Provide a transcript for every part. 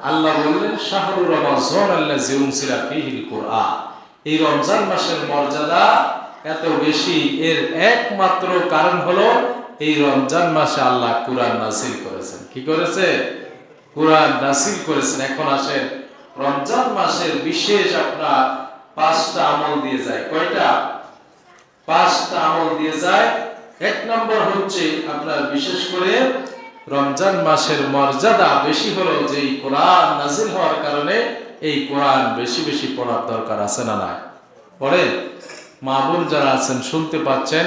আল্লাহ বললেন শাহরুর রমাযান আল্লাযী উনজিলা ফীহিল কুরআন। এই রমজান মাসের মর্যাদা এত বেশি, এর একমাত্র কারণ হলো এই রমজান মাসে আল্লাহ কুরআন নাযিল করেছেন। কি করেছে? কুরআন নাযিল করেছেন। এখন আসেন রমজান মাসের বিশেষ আপনার 5টা আমল দিয়ে যায়। কয়টা? 5টা আমল দিয়ে যায়। এক নম্বর হচ্ছে আপনার বিশেষ করে রমজান মাসের মর্যাদা বেশি হলো যে এই কোরআন নাযিল হওয়ার কারণে এই কোরআন বেশি বেশি পড়ার দরকার আছে না নাই? পড়েন। মা বোন যারা আছেন শুনতে পাচ্ছেন,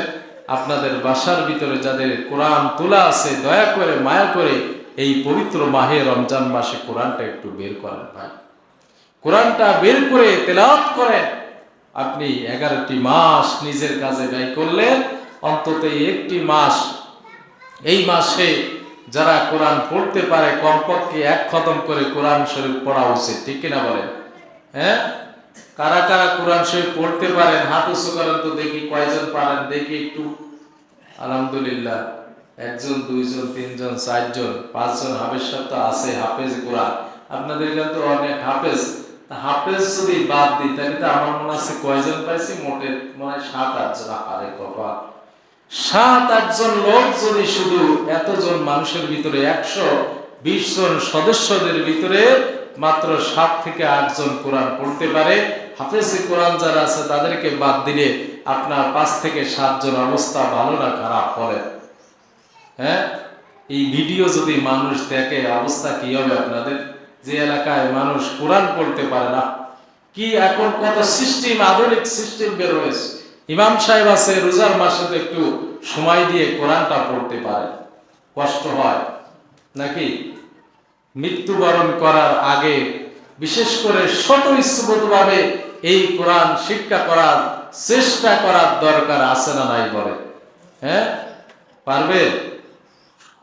আপনাদের বাসার ভিতরে যাদের কোরআন তোলা আছে, দয়া করে মায়া করে এই পবিত্র মাহে রমজান মাসে কোরআনটা একটু বের করেন ভাই। কোরআনটা বের করে তেলাওয়াত করেন। আপনি 11টি মাস নিজের কাজে ব্যয় করলেন, অন্তত একটি মাস, এই মাসে যারা কোরআন পড়তে পারে কমপক্ষে 1 খতম করে কোরআন শরীফ পড়া উচিত। ঠিক কিনা বলেন? হ্যাঁ, কারা কারা কোরআন শরীফ পড়তে পারেন হাত উঁচু করেন তো দেখি, কয়জন পারেন দেখি একটু। আলহামদুলিল্লাহ, 1 জন 2 জন 3 জন 4 জন 5 জন হাফেজ সাহেব তো আছে, হাফেজ কোরআন। আপনাদের কিন্তু অনেক হাফেজ। হাফেজ যদি বাদ দিই তাহলে তো আমার মনে আছে কয়জন পাইছি, মোটে মনে হয় 7-8 জন। আরে কপাল, 7-8 জন লোক যদি শুধু এতজন মানুষের ভিতরে 120 জন সদস্যদের ভিতরে মাত্র 7 থেকে 8 জন কোরআন পড়তে পারে, হাফেজে কোরআন যারা আছে তাদেরকে বাদ দিলে আপনার 5 থেকে 7 জন অবস্থা ভালো না খারাপ হবে? হ্যাঁ, এই ভিডিও যদি মানুষ দেখে অবস্থা কি হবে আপনাদের? যে এলাকায় মানুষ কোরআন পড়তে পারে না, কি এখন কত সিস্টেম, আধুনিক সিস্টেম বের হয়েছে। ইমাম সাহেব আছে, রোজার মাসে তো একটু সময় দিয়ে কোরআনটা পড়তে পারে, কষ্ট হয় নাকি? মৃত্যুবরণ করার আগে বিশেষ করে স্বতঃস্ফূর্তভাবে এই কোরআন শিক্ষা করার চেষ্টা করার দরকার আছে না নাই বলে? হ্যাঁ, পারবে?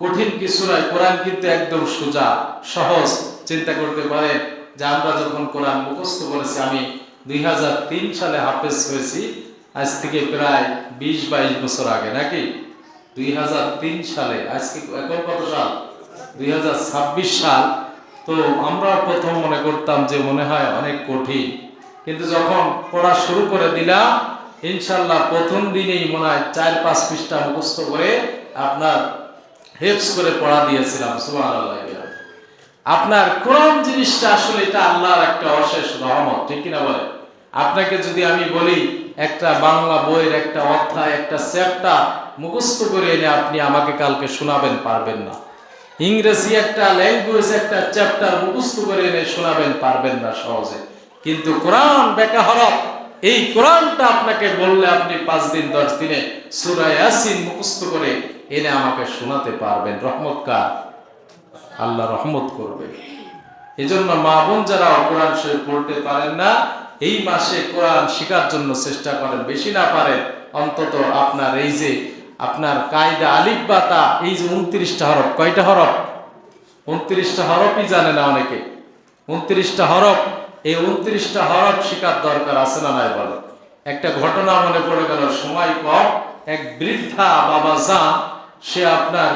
কঠিন কিছু নয়, কোরআন কিন্তু একদম সোজা সহজ। চিন্তা করতে পারেন যে আমরা যখন কোরআন মুখস্থ করেছি, আমি 2003 সালে হাফেজ হয়েছি, আজ থেকে প্রায় 20-22 বছর আগে নাকি? 2003 সালে, আজকে এখন কত সাল? 2026 সাল। তো আমরা প্রথম মনে করতাম যে মনে হয় অনেক কঠিন, কিন্তু যখন পড়া শুরু করে দিলাম ইনশাল্লাহ প্রথম দিনেই মনে হয় 4-5 পৃষ্ঠা মুখস্থ করে আপনার হেফজ করে পড়া দিয়েছিলাম। সুবহানাল্লাহ। আপনার কোরআন জিনিসটা আসলে এটা আল্লাহর একটা অশেষ রহমত। ঠিক কিনা বলে? আপনাকে যদি আমি বলি একটা বাংলা বইয়ের একটা অধ্যায়, একটা চ্যাপ্টার মুখস্থ করে এনে আপনি আমাকে কালকে শোনাবেন, পারবেন না। ইংরেজি একটা ল্যাঙ্গুয়েজ একটা চ্যাপ্টার মুখস্থ করে এনে শোনাবেন, পারবেন না সহজে। কিন্তু কোরআন ব্যাকা হরফ, এই কোরআনটা আপনাকে বললে আপনি 5 দিন 10 দিনে সূরা ইয়াসিন মুখস্থ করে এনে আমাকে শোনাতে পারবেন। রহমত কার? আল্লাহ রহমত করবে। এজন্য মা বোন যারা কোরআন শরীফ পড়তে পারেন না, এই মাসে কোরআন শেখার জন্য চেষ্টা করেন। বেশি না পারেন অন্তত আপনার এই যে আপনার কায়দা আলিফ বা তা, এই যে 29টা হরফ, কয়টা হরফ? 29টা হরফই জানে না অনেকে। 29টা হরফ, এই 29টা হরফ শেখার দরকার আছে না নাই বলে? একটা ঘটনা মনে পড়ে গেল, সময় কম, এক বৃদ্ধা বাবা যান, সে আপনার